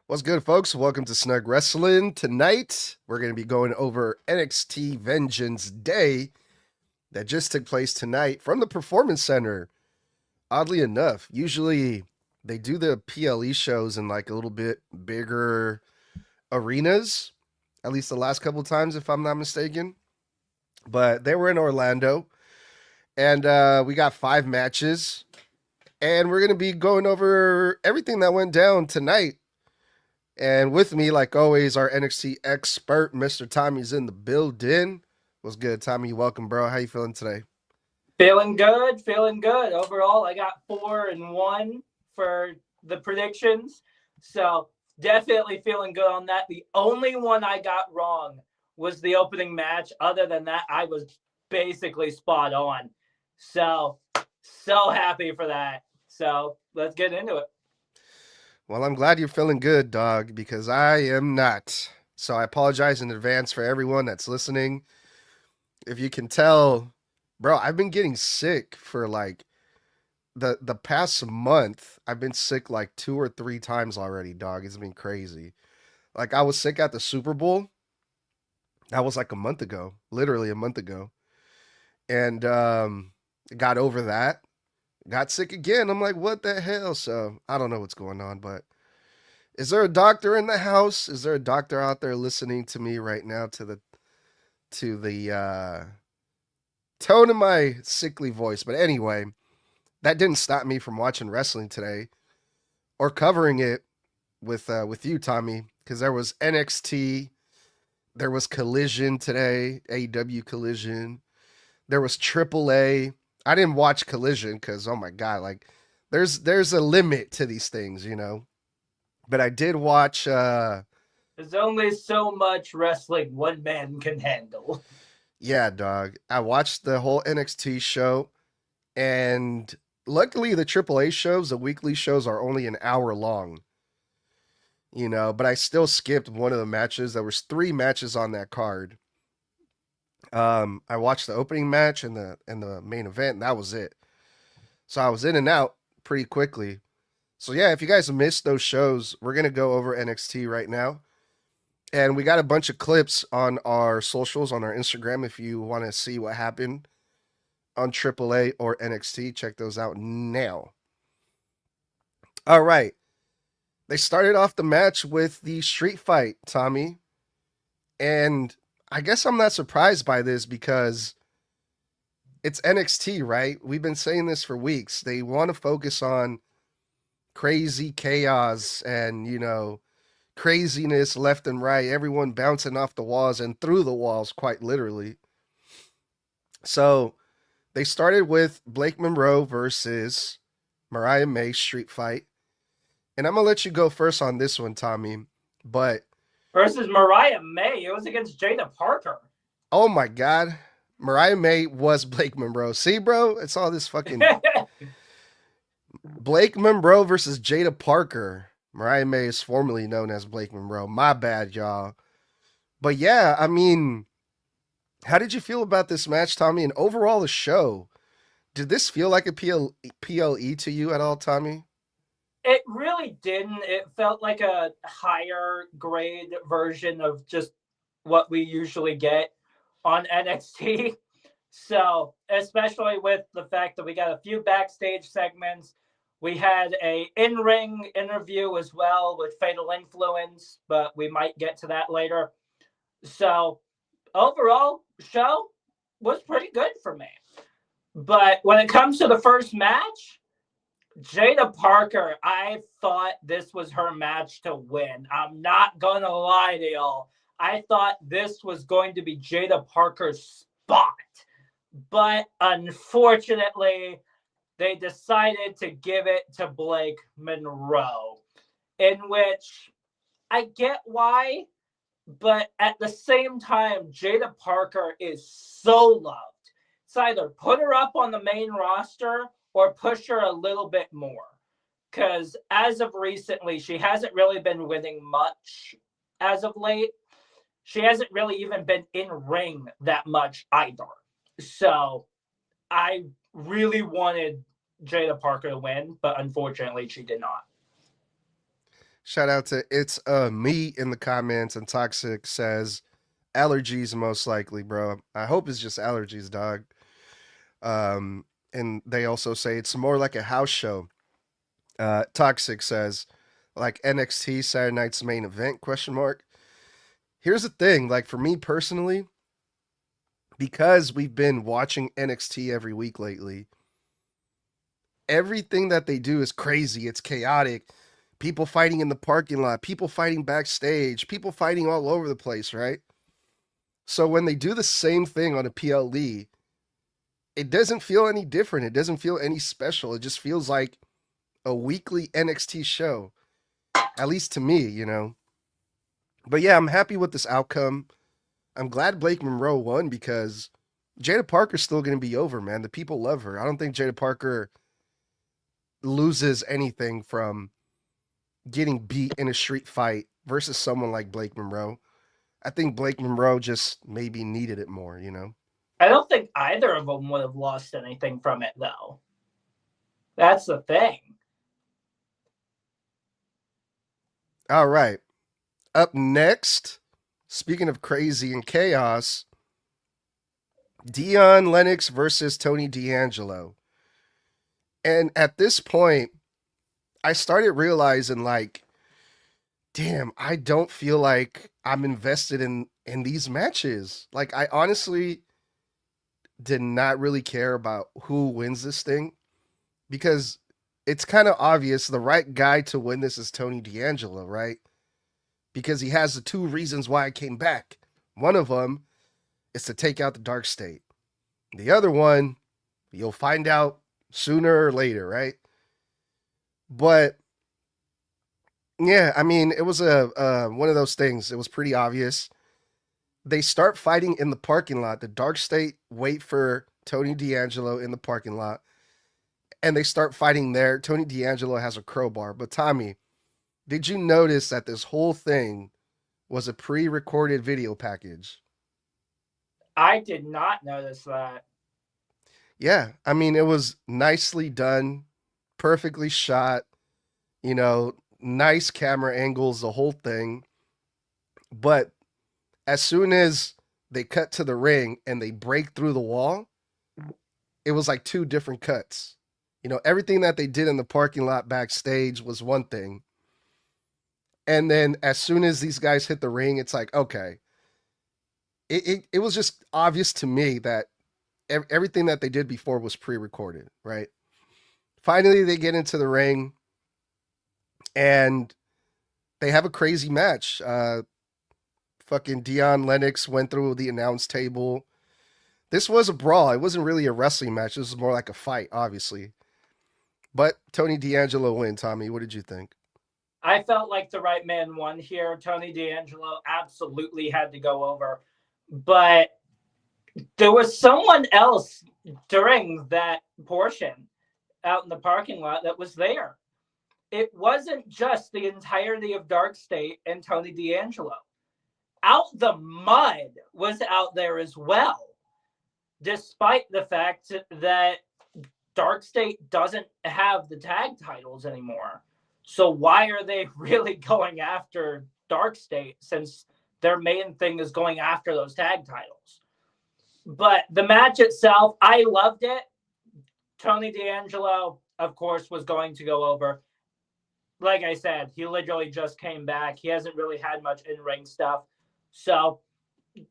What's good, folks? Welcome to Snug Wrestling. Tonight, we're going to be going over NXT Vengeance Day that just took place tonight from the Performance Center. Oddly enough, usually they do the PLE shows in like a little bit bigger arenas, at least the last couple of times, if I'm not mistaken. But they were in Orlando, and we got 5 matches, and we're going to be going over everything that went down tonight. And with me, like always, our NXT expert, Mr. Tommy's in the building. What's good, Tommy? Welcome, bro. How you feeling today? Feeling good, feeling good. Overall, I got 4-1 for the predictions. So definitely feeling good on that. The only one I got wrong was the opening match. Other than that, I was basically spot on. So happy for that. So let's get into it. Well, I'm glad you're feeling good, dog, because I am not. So I apologize in advance for everyone that's listening. If you can tell, bro, I've been getting sick for like the past month. I've been sick like 2 or 3 times already, dog. It's been crazy. Like I was sick at the Super Bowl. That was like a month ago, literally a month ago. And got over that. Got sick again. I'm like, what the hell? So I don't know what's going on, but is there a doctor in the house? Is there a doctor out there listening to me right now to the tone of my sickly voice? But anyway, that didn't stop me from watching wrestling today or covering it with you, Tommy, because there was NXT, there was Collision today, AEW Collision, there was AAA. I didn't watch Collision because oh my god, like there's a limit to these things, you know. But I did watch. There's only so much wrestling one man can handle. Yeah, dog. I watched the whole NXT show, and luckily the AAA shows, the weekly shows, are only an hour long. You know, but I still skipped one of the matches. There was 3 matches on that card. I watched the opening match and the main event, and that was it. So I was in and out pretty quickly. So yeah, if you guys missed those shows, we're gonna go over NXT right now. And we got a bunch of clips on our socials, on our Instagram. If you want to see what happened on AAA or NXT, check those out now. All right. They started off the match with the street fight, Tommy. And I guess I'm not surprised by this because it's NXT, right? We've been saying this for weeks. They want to focus on crazy chaos and, you know, craziness left and right, everyone bouncing off the walls and through the walls, quite literally. So they started with Blake Monroe versus Mariah May street fight. And I'm going to let you go first on this one, Tommy. But versus Mariah May, it was against Jaida Parker. Oh my God. Mariah May was Blake Monroe. See, bro? It's all this fucking Blake Monroe versus Jaida Parker. Mariah May is formerly known as Blake Monroe. My bad, y'all. But yeah, I mean, how did you feel about this match, Tommy? And overall, the show, did this feel like a PLE to you at all, Tommy? It really didn't. It felt like a higher grade version of just what we usually get on NXT. So, especially with the fact that we got a few backstage segments. We had a in-ring interview as well with Fatal Influence, but we might get to that later. So, overall, show was pretty good for me. But when it comes to the first match, Jaida Parker, I thought this was her match to win. I'm not going to lie to y'all. I thought this was going to be Jaida Parker's spot. But unfortunately, they decided to give it to Blake Monroe, in which I get why, but at the same time, Jaida Parker is so loved. It's either put her up on the main roster or push her a little bit more. Because as of recently, she hasn't really been winning much as of late. She hasn't really even been in ring that much either. So I really wanted Jaida Parker to win, but unfortunately she did not. Shout out to it's me in the comments, and Toxic says allergies most likely, bro. I hope it's just allergies, dog. And they also say it's more like a house show. Toxic says like NXT Saturday night's main event question mark. Here's the thing, like for me personally, because we've been watching NXT every week lately, everything that they do is crazy. It's chaotic. People fighting in the parking lot, people fighting backstage, people fighting all over the place, right? So when they do the same thing on a PLE, it doesn't feel any different. It doesn't feel any special. It just feels like a weekly NXT show, at least to me, you know. But yeah, I'm happy with this outcome. I'm glad Blake Monroe won because Jaida Parker's still going to be over, man. The people love her. I don't think Jaida Parker loses anything from getting beat in a street fight versus someone like Blake Monroe. I think Blake Monroe just maybe needed it more, you know? I don't think either of them would have lost anything from it, though. That's the thing. All right. Up next, speaking of crazy and chaos, Dion Lennox versus Tony D'Angelo. And at this point, I started realizing like, damn, I don't feel like I'm invested in these matches. Like I honestly did not really care about who wins this thing because it's kind of obvious the right guy to win this is Tony D'Angelo, right? Because he has the two reasons why I came back. One of them is to take out the Dark State. The other one, you'll find out sooner or later, right? But yeah, I mean, it was a one of those things. It was pretty obvious. They start fighting in the parking lot. The Dark State wait for Tony D'Angelo in the parking lot, and they start fighting there. Tony D'Angelo has a crowbar. But Tommy, did you notice that this whole thing was a pre-recorded video package? I did not notice that. Yeah, I mean, it was nicely done, perfectly shot, you know, nice camera angles, the whole thing. But as soon as they cut to the ring and they break through the wall, it was like two different cuts. You know, everything that they did in the parking lot backstage was one thing. And then as soon as these guys hit the ring, it's like, okay. It was just obvious to me that everything that they did before was pre-recorded, right? Finally, they get into the ring and they have a crazy match. Fucking Dion Lennox went through the announce table. This was a brawl. It wasn't really a wrestling match. This was more like a fight, obviously. But Tony D'Angelo win. Tommy, what did you think? I felt like the right man won here. Tony D'Angelo absolutely had to go over. But there was someone else during that portion out in the parking lot that was there. It wasn't just the entirety of Dark State and Tony D'Angelo. Out the Mud was out there as well, despite the fact that Dark State doesn't have the tag titles anymore. So why are they really going after Dark State since their main thing is going after those tag titles? But the match itself, I loved it. Tony D'Angelo, of course, was going to go over. Like I said, he literally just came back. He hasn't really had much in-ring stuff. So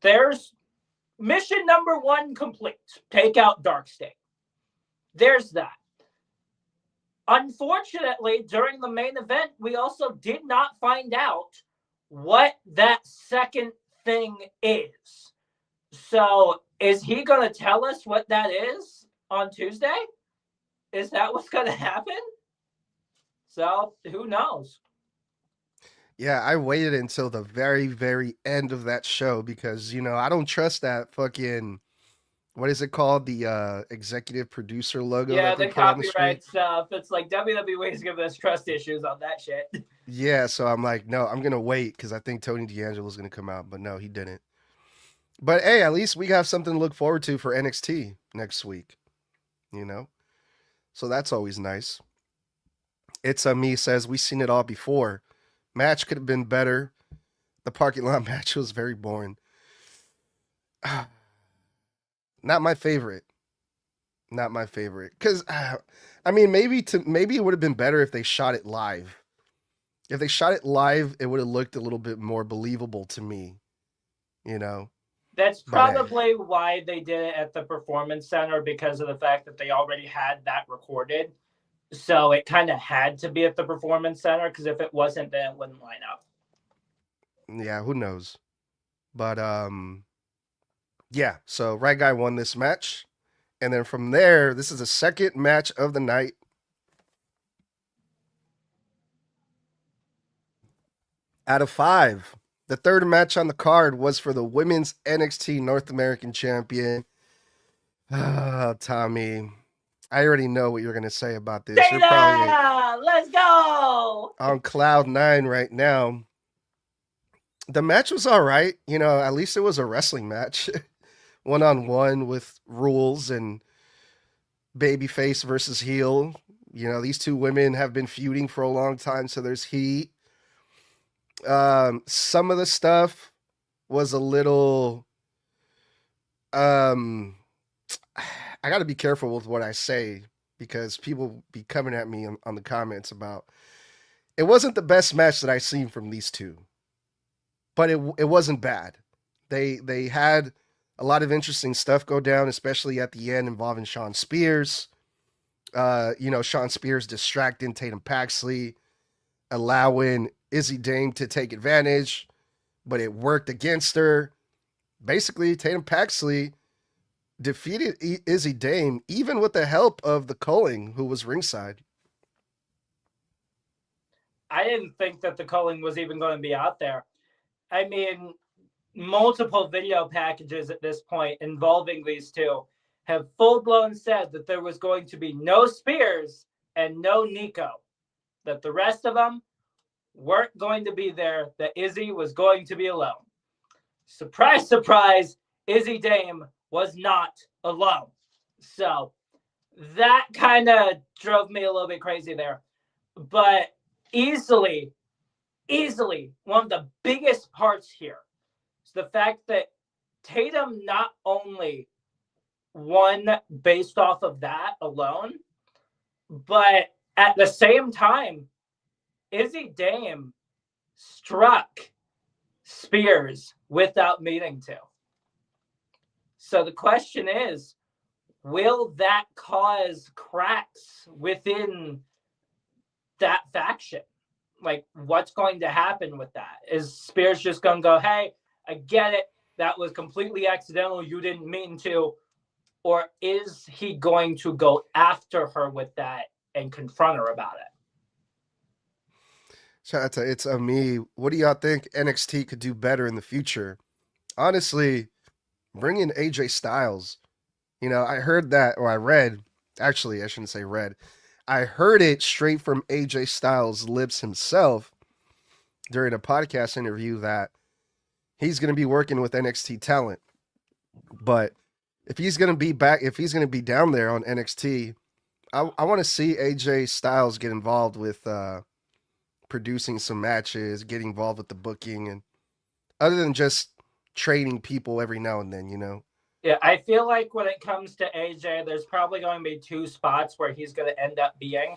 there's mission number 1 complete. Take out Dark State. There's that. Unfortunately, during the main event, we also did not find out what that second thing is. So is he going to tell us what that is on Tuesday? Is that what's going to happen? So who knows? Yeah, I waited until the very, very end of that show because, you know, I don't trust that fucking, what is it called? The executive producer logo Yeah, that they the put on the screen. copyright stuff. It's like WWE's giving us trust issues on that shit. Yeah, so I'm like, no, I'm going to wait because I think Tony D'Angelo's going to come out. But no, he didn't. But hey, at least we have something to look forward to for NXT next week, you know? So that's always nice. It's me says, we've seen it all before. Match could have been better. The parking lot match was very boring. Not my favorite. Not my favorite. Because, I mean, maybe it would have been better if they shot it live. If they shot it live, it would have looked a little bit more believable to me. You know? That's But probably why they did it at the Performance Center, because of the fact that they already had that recorded. So it kind of had to be at the Performance Center, because if it wasn't, then it wouldn't line up. yeah, who knows? But yeah, so Right Guy won this match. And then from there, this is the second match of the night. Out of 5. The third match on the card was for the women's NXT North American Champion. Tommy, I already know what you're going to say about this. You're probably Let's go! on cloud 9 right now. The match was all right. You know, at least it was a wrestling match. One-on-one with rules and babyface versus heel. You know, these two women have been feuding for a long time, so there's heat. Some of the stuff was a little I got to be careful with what I say because people be coming at me on the comments about it wasn't the best match that I've seen from these two, but it wasn't bad. They had a lot of interesting stuff go down, especially at the end involving Sean Spears. You know, Sean Spears distracting Tatum Paxley, allowing Izzi Dame to take advantage, but it worked against her. Basically, Tatum Paxley defeated Izzi Dame, even with the help of the Culling, who was ringside. I didn't think that the Culling was even going to be out there. I mean, multiple video packages at this point involving these two have full-blown said that there was going to be no Spears and no Nico, that the rest of them weren't going to be there, that Izzy was going to be alone. Surprise, surprise, Izzi Dame was not alone. So that kind of drove me a little bit crazy there. But easily, one of the biggest parts here is the fact that Tatum not only won based off of that alone, but at the same time, Izzi Dame struck Spears without meaning to. So the question is, will that cause cracks within that faction? Like, what's going to happen with that? Is Spears just going to go, hey, I get it, that was completely accidental, you didn't mean to? Or is he going to go after her with that and confront her about it? Shout out to It's a Me. What do y'all think NXT could do better in the future? Honestly, bring in AJ Styles. You know, I heard that, or I read, actually, I shouldn't say read. I heard it straight from AJ Styles' lips himself during a podcast interview that he's going to be working with NXT talent. But if he's going to be back, if he's going to be down there on NXT, I want to see AJ Styles get involved with producing some matches, get involved with the booking, and other than just trading people every now and then, you know? Yeah, I feel like when it comes to AJ, there's probably going to be 2 spots where he's going to end up being,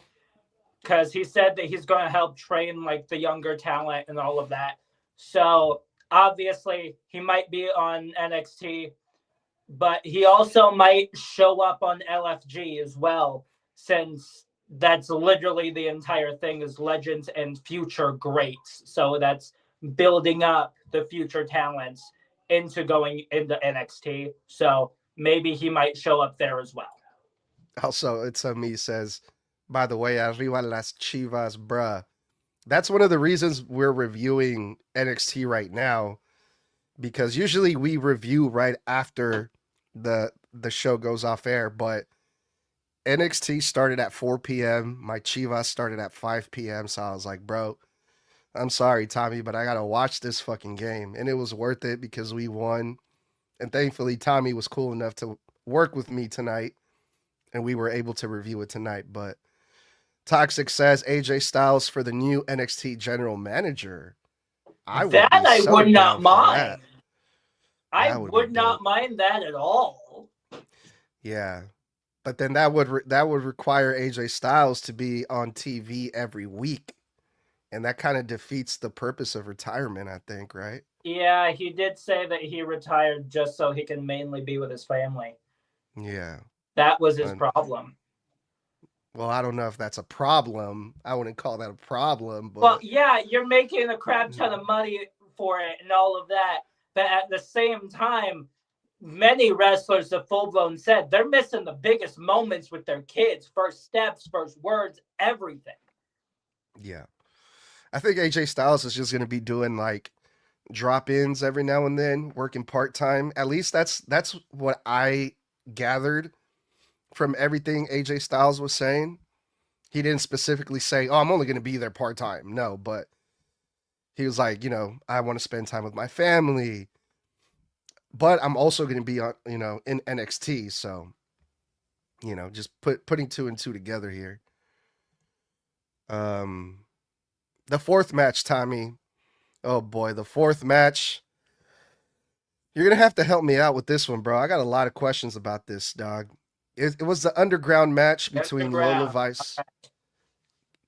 because he said that he's going to help train like the younger talent and all of that. So obviously he might be on NXT, but he also might show up on LFG as well, since that's literally the entire thing is legends and future greats. So that's building up the future talents into going into NXT. So maybe he might show up there as well. Also, It's a Me says, by the way, arriba las chivas, bruh. That's one of the reasons we're reviewing NXT right now, because usually we review right after the show goes off air, but NXT started at 4 p.m. My Chivas started at 5 p.m. So I was like, bro, I'm sorry, Tommy, but I got to watch this fucking game. And it was worth it because we won. And thankfully, Tommy was cool enough to work with me tonight. And we were able to review it tonight. But Toxic says AJ Styles for the new NXT general manager. I would That be I so would down not for mind. that. I That would be would not dope. mind that at all. Yeah. But then that would require AJ Styles to be on TV every week, and that kind of defeats the purpose of retirement, I think, right? Yeah, he did say that he retired just so he can mainly be with his family. Yeah. That was his And, problem. well, I don't know if that's a problem. I wouldn't call that a problem, Well, but yeah, you're making a crap ton of money for it and all of that, but at the same time, many wrestlers have full blown said they're missing the biggest moments with their kids, first steps, first words, everything. yeah. I think AJ Styles is just going to be doing like drop-ins every now and then, working part-time. At least that's what I gathered from everything AJ Styles was saying. He didn't specifically say, "Oh, I'm only going to be there part-time." No, but he was like, I want to spend time with my family, but I'm also going to be on, in NXT, so just putting two and two together here. Um the fourth match, Tommy. Oh boy, the fourth match. You're gonna have to help me out with this one, bro. I got a lot of questions about this, dog. It was the underground match between Lola Underground. Vice,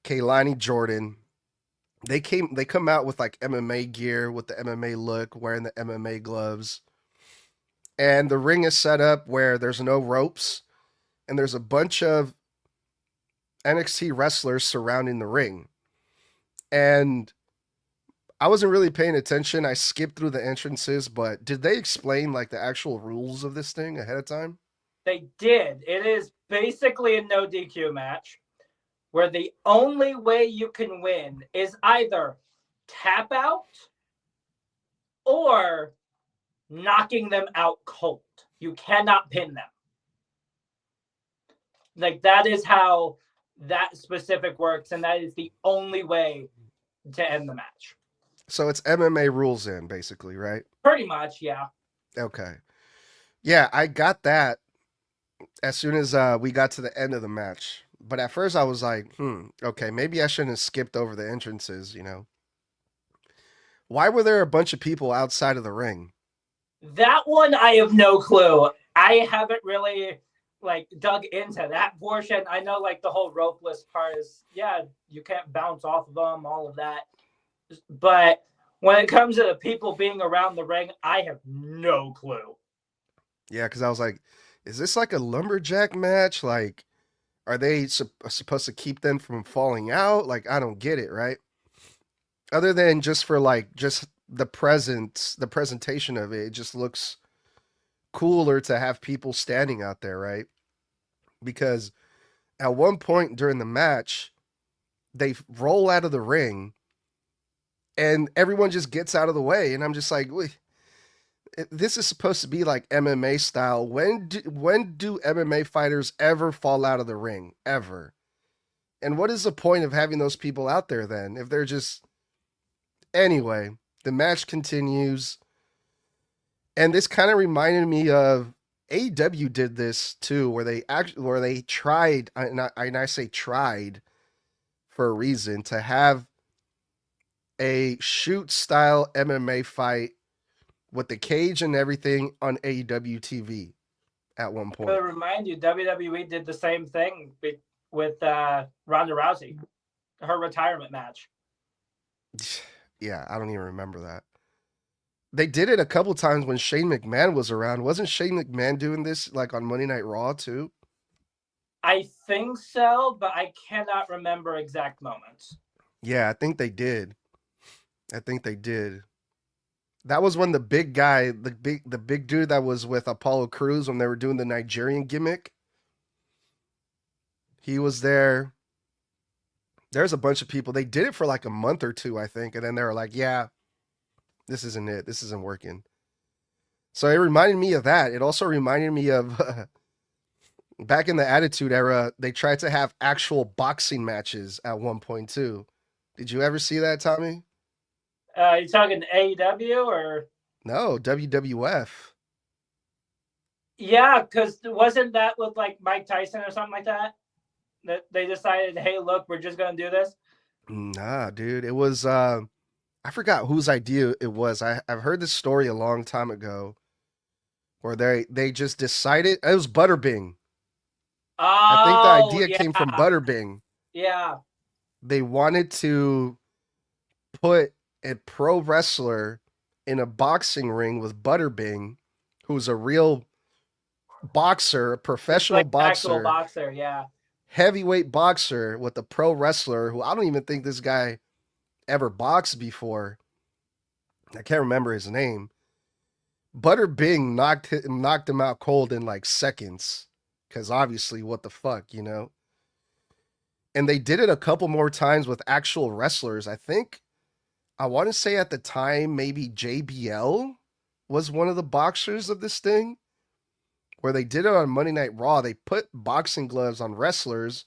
Kelani Jordan. They come out with like MMA gear, with the MMA look, wearing the MMA gloves. And the ring is set up where there's no ropes, and there's a bunch of NXT wrestlers surrounding the ring. And I wasn't really paying attention. I skipped through the entrances, but did they explain like the actual rules of this thing ahead of time? They did. It is basically a no DQ match where the only way you can win is either tap out or knocking them out cold. You cannot pin them. Like that is how that specific works, and that is the only way to end the match. So it's MMA rules in, basically, right? Pretty much, yeah. Okay. Yeah, I got that as soon as we got to the end of the match. But at first I was like, okay, maybe I shouldn't have skipped over the entrances. Why were there a bunch of people outside of the ring? That one I have no clue. I haven't really dug into that portion. I know like the whole ropeless part is, yeah, you can't bounce off of them, all of that. But when it comes to the people being around the ring, I have no clue. Yeah, because I was like, is this like a lumberjack match? Like, are they supposed to keep them from falling out? Like, I don't get it, right? Other than just for like just the presentation of it, it just looks cooler to have people standing out there, right? Because at one point during the match, they roll out of the ring and everyone just gets out of the way. And I'm just like, wait, this is supposed to be like MMA style. When do MMA fighters ever fall out of the ring? Ever? And what is the point of having those people out there then? If they're just... Anyway, the match continues. And this kind of reminded me of AEW did this too, where they tried, and I say tried for a reason, to have a shoot style MMA fight with the cage and everything on AEW TV at one point. To remind you, WWE did the same thing with Ronda Rousey, her retirement match. Yeah, I don't even remember that. They did it a couple times when Shane McMahon was around. Wasn't Shane McMahon doing this like on Monday Night Raw too? I think so, but I cannot remember exact moments. Yeah, I think they did. That was when the big guy, the big dude that was with Apollo Crews when they were doing the Nigerian gimmick. He was there. There's a bunch of people. They did it for like a month or two, I think, and then they were like, "Yeah, this isn't it. This isn't working." So it reminded me of that. It also reminded me of back in the Attitude Era, they tried to have actual boxing matches at one point too. Did you ever see that, Tommy? You talking AEW or? No, WWF. Yeah, because wasn't that with like Mike Tyson or something like that? They decided, hey, look, we're just gonna do this. Nah, dude. It was I forgot whose idea it was. I've heard this story a long time ago where they just decided it was Butterbing. I think the Oh idea yeah, came from Butterbing. yeah. They wanted to put a pro wrestler in a boxing ring with Butterbing, who's a real boxer, a It's professional like actual boxer, boxer. Yeah. heavyweight boxer with a pro wrestler who I don't even think this guy ever boxed before. I can't remember his name. Butterbing knocked him out cold in like seconds. Cause obviously, what the fuck, you know? And they did it a couple more times with actual wrestlers. I want to say at the time, maybe JBL was one of the boxers of this thing, where they did it on Monday Night Raw. They put boxing gloves on wrestlers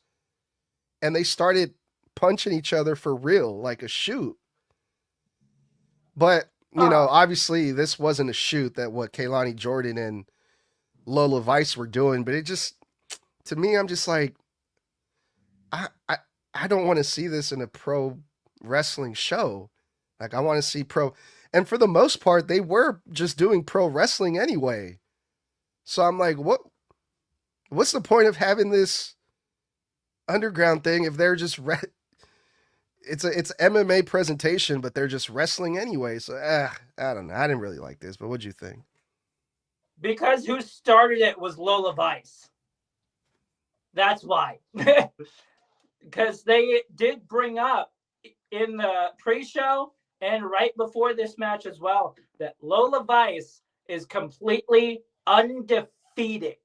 and they started punching each other for real, like a shoot. But, obviously this wasn't a shoot that what Kelani Jordan and Lola Vice were doing, but it just, to me, I'm just like, I, I, I don't want to see this in a pro wrestling show. Like, I want to see and for the most part, they were just doing pro wrestling anyway. So I'm like, what's the point of having this underground thing if they're just it's MMA presentation, but they're just wrestling anyway. So I don't know. I didn't really like this, but what'd you think? Because who started it was Lola Vice. That's why. Because they did bring up in the pre-show and right before this match as well that Lola Vice is completely undefeated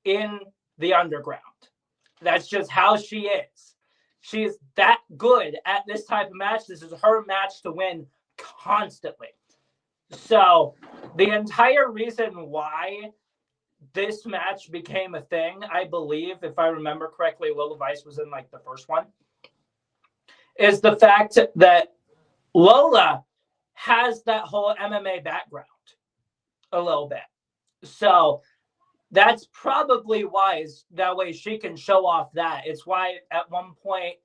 in the underground. That's just how she is. She's that good at this type of match. This is her match to win constantly. So the entire reason why this match became a thing, I believe, if I remember correctly, Lola Vice was in like the first one, is the fact that Lola has that whole MMA background a little bit. So that's probably wise. That way she can show off that. It's why at one point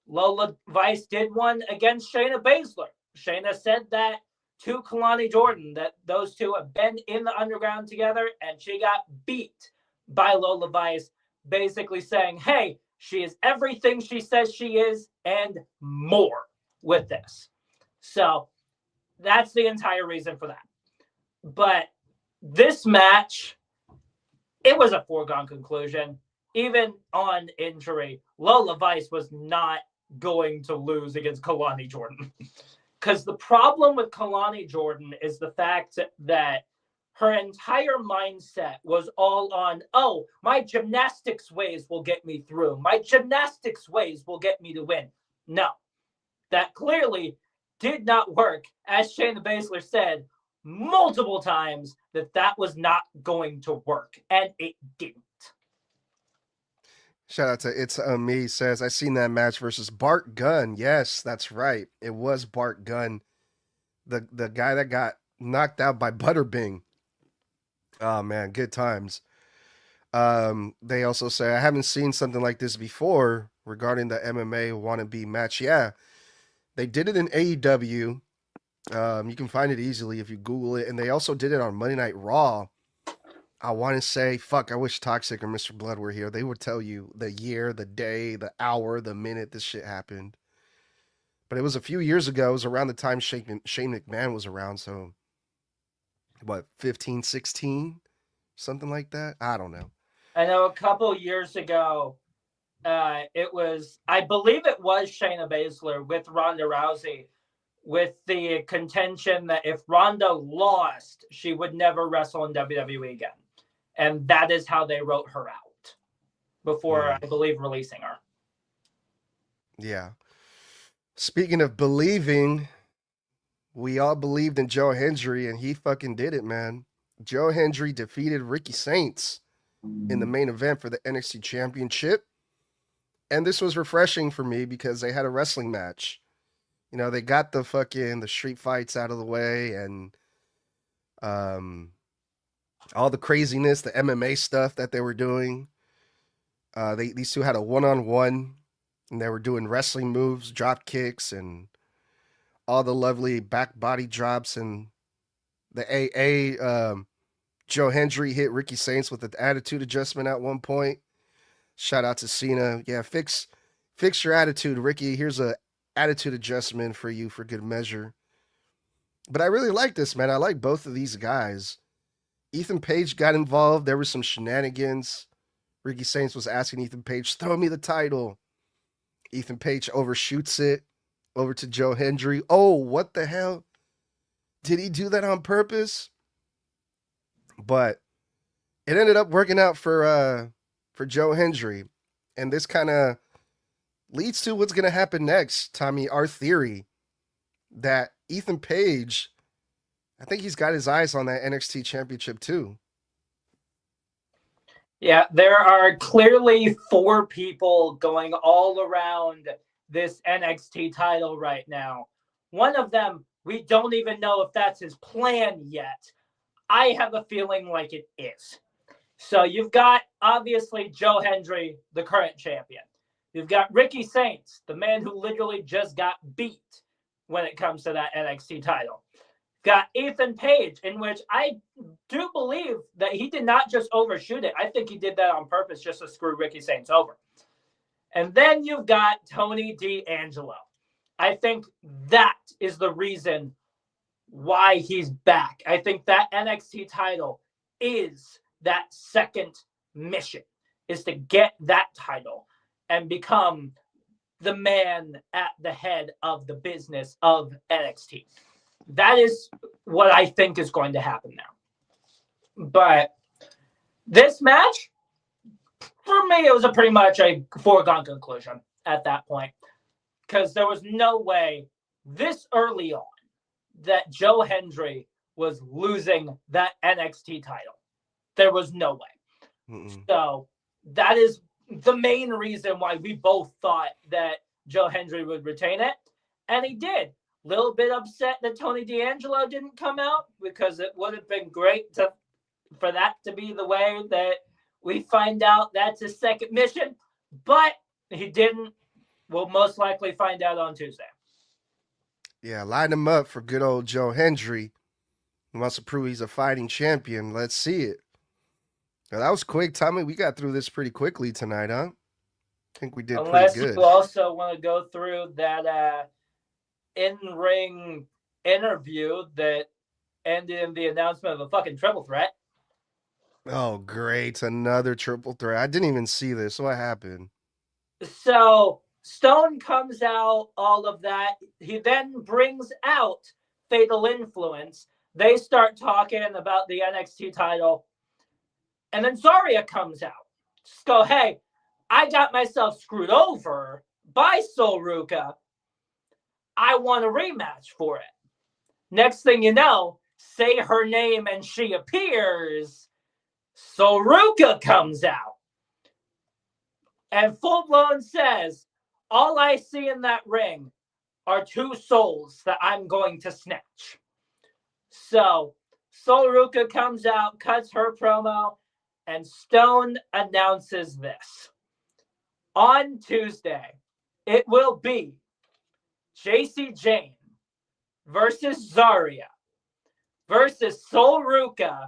Lola Vice did one against Shayna Baszler. Shayna said that to Kelani Jordan, that those two have been in the underground together, and she got beat by Lola Vice, basically saying, hey, she is everything she says she is and more with this. So that's the entire reason for that. But this match, it was a foregone conclusion. Even on injury, Lola Vice was not going to lose against Kelani Jordan. Because the problem with Kelani Jordan is the fact that her entire mindset was all on, oh, my gymnastics ways will get me through. My gymnastics ways will get me to win. No, that clearly did not work. As Shayna Baszler said multiple times, that was not going to work. And it didn't. Shout out to It's Me says, I seen that match versus Bart Gunn. Yes, that's right. It was Bart Gunn, the guy that got knocked out by Butterbing. Oh man, good times. They also say, I haven't seen something like this before regarding the MMA wannabe match. Yeah, they did it in AEW. You can find it easily if you Google it. And they also did it on Monday Night Raw. I want to say, fuck, I wish Toxic or Mr. Blood were here. They would tell you the year, the day, the hour, the minute this shit happened. But it was a few years ago. It was around the time Shane McMahon was around. So, what, 15, 16? Something like that? I don't know. I know a couple years ago, I believe it was Shayna Baszler with Ronda Rousey, with the contention that if Ronda lost, she would never wrestle in WWE again. And that is how they wrote her out before, I believe, releasing her. Yeah. Speaking of believing, we all believed in Joe Hendry, and he fucking did it, man. Joe Hendry defeated Ricky Saints in the main event for the NXT Championship. And this was refreshing for me because they had a wrestling match. You know, they got the street fights out of the way and all the craziness, the MMA stuff that they were doing. These two had a one-on-one, and they were doing wrestling moves, drop kicks, and all the lovely back body drops. And the AA, Joe Hendry hit Ricky Saints with an attitude adjustment at one point. Shout out to Cena. Yeah, fix your attitude, Ricky. Here's a attitude adjustment for you for good measure. But I really like this, man. I like both of these guys. Ethan Page got involved. There were some shenanigans. Ricky Saints was asking Ethan Page, throw me the title. Ethan Page overshoots it over to Joe Hendry. Oh, what the hell? Did he do that on purpose? But it ended up working out for Joe Hendry. And this kind of leads to what's going to happen next, Tommy. Our theory that Ethan Page, I think he's got his eyes on that NXT Championship too. Yeah, there are clearly 4 people going all around this NXT title right now. One of them, we don't even know if that's his plan yet. I have a feeling like it is. So you've got, obviously, Joe Hendry, the current champion. You've got Ricky Saints, the man who literally just got beat when it comes to that NXT title. Got Ethan Page, in which I do believe that he did not just overshoot it. I think he did that on purpose just to screw Ricky Saints over. And then you've got Tony D'Angelo. I think that is the reason why he's back. I think that NXT title is that second mission, is to get that title and become the man at the head of the business of NXT. That is what I think is going to happen now. But this match, for me, it was pretty much a foregone conclusion at that point. Because there was no way this early on that Joe Hendry was losing that NXT title. There was no way. Mm-mm. So that is the main reason why we both thought that Joe Hendry would retain it. And he did. Little bit upset that Tony D'Angelo didn't come out, because it would have been great for that to be the way that we find out that's his second mission. But he didn't. We'll most likely find out on Tuesday. Yeah, line him up for good old Joe Hendry. He wants to prove he's a fighting champion. Let's see it. Now, that was quick, Tommy. We got through this pretty quickly tonight, huh? I think we did pretty good. Unless you also want to go through that in-ring interview that ended in the announcement of a fucking triple threat. Oh, great. Another triple threat. I didn't even see this. What happened? So Stone comes out, all of that. He then brings out Fatal Influence. They start talking about the NXT title. And then Zarya comes out. Just go, hey, I got myself screwed over by Sol Ruca. I want a rematch for it. Next thing you know, say her name and she appears. Sol Ruca comes out. And full-blown says, all I see in that ring are 2 souls that I'm going to snatch. So Sol Ruca comes out, cuts her promo, and Stone announces this. On Tuesday, it will be Jacy Jayne versus Zarya versus Sol Ruca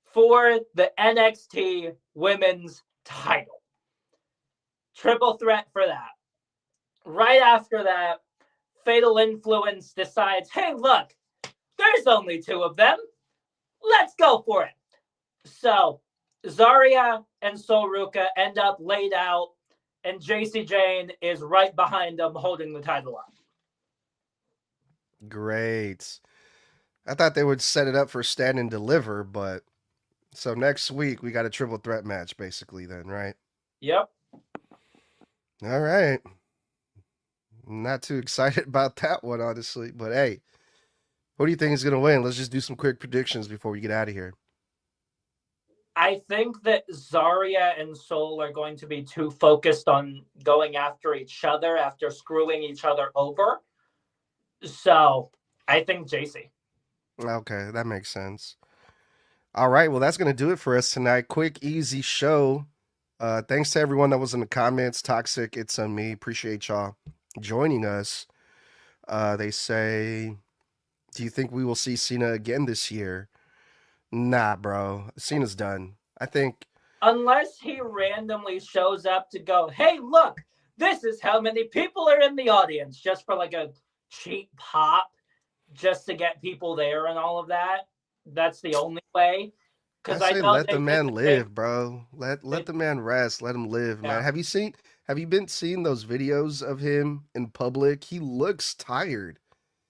for the NXT Women's title. Triple threat for that. Right after that, Fatal Influence decides, hey, look, there's only 2 of them. Let's go for it. So Zarya and Sol Ruca end up laid out, and Jacy Jayne is right behind them holding the title up. Great. I thought they would set it up for stand and deliver, but so next week we got a triple threat match basically then, right? Yep. All right. Not too excited about that one, honestly, but hey, who do you think is going to win? Let's just do some quick predictions before we get out of here. I think that Zarya and Sol are going to be too focused on going after each other after screwing each other over. So I think Jacy. Okay, that makes sense. All right, well, that's going to do it for us tonight. Quick, easy show. Thanks to everyone that was in the comments. Toxic, it's on me. Appreciate y'all joining us. They say, do you think we will see Cena again this year? Nah, bro. Cena's done. I think. Unless he randomly shows up to go, hey, look, this is how many people are in the audience, just for like a cheap pop, just to get people there and all of that. That's the only way. I Because I say know let they the did man the live, bro. Let the man rest. Let him live, Yeah. man. Have you been seeing those videos of him in public? He looks tired.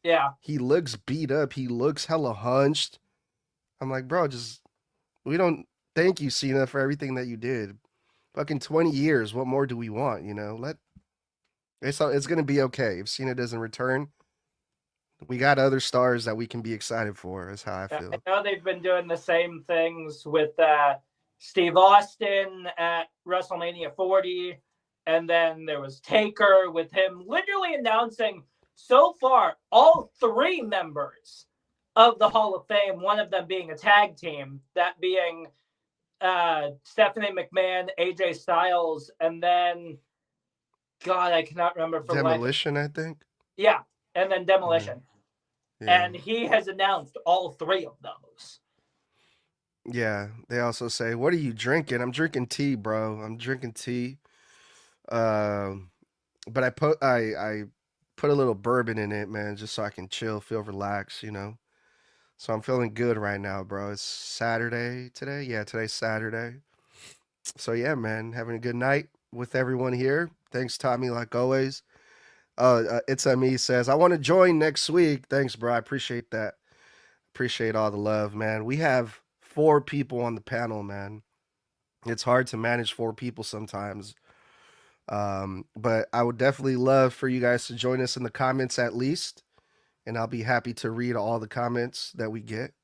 Yeah. He looks beat up. He looks hella hunched. I'm like, bro, we don't thank you, Cena, for everything that you did. Fucking 20 years. What more do we want? It's gonna be okay. If Cena doesn't return, we got other stars that we can be excited for, is how I I feel. know they've been doing the same things with Steve Austin at WrestleMania 40. And then there was Taker with him literally announcing so far all three members of the Hall of Fame, one of them being a tag team, that being Stephanie McMahon, AJ Styles, and then, God, I cannot remember for Demolition, I think. Yeah, and then Demolition. Yeah. And he has announced all three of those. Yeah. They also say, what are you drinking? I'm drinking tea, bro. I'm drinking tea. But I put a little bourbon in it, man, just so I can chill, feel relaxed, So I'm feeling good right now, bro. It's Saturday today. Yeah, today's Saturday. So yeah, man, having a good night with everyone here. Thanks, Tommy, like always. It's me says I want to join next week. Thanks, bro. I appreciate that. Appreciate all the love, man. We have 4 people on the panel, man. It's hard to manage 4 people sometimes. But I would definitely love for you guys to join us in the comments at least, and I'll be happy to read all the comments that we get.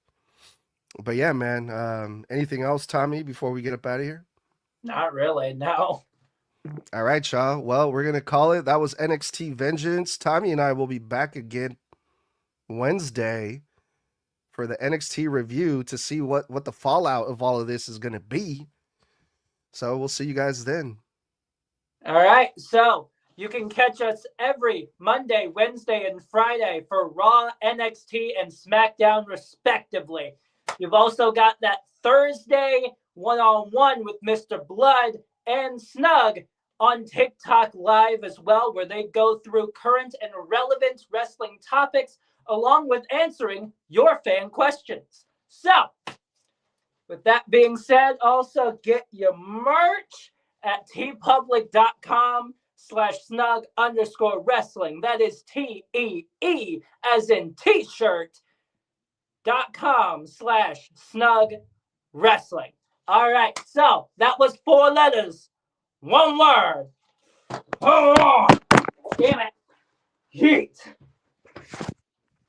But yeah, man. Anything else, Tommy, before we get up out of here? Not really, no. All right, y'all. Well, we're gonna call it. That was NXT Vengeance. Tommy and I will be back again Wednesday for the NXT review to see what the fallout of all of this is gonna be. So we'll see you guys then. All right, so you can catch us every Monday, Wednesday, and Friday for Raw, NXT, and SmackDown, respectively. You've also got that Thursday one-on-one with Mr. Blood and Snug on TikTok Live as well, where they go through current and relevant wrestling topics along with answering your fan questions. So, with that being said, also get your merch at tpublic.com/snug_wrestling. That is TEE as in t-shirt.com/snug wrestling. All right, so that was 4 letters, 1 word. Oh, damn it. Heat.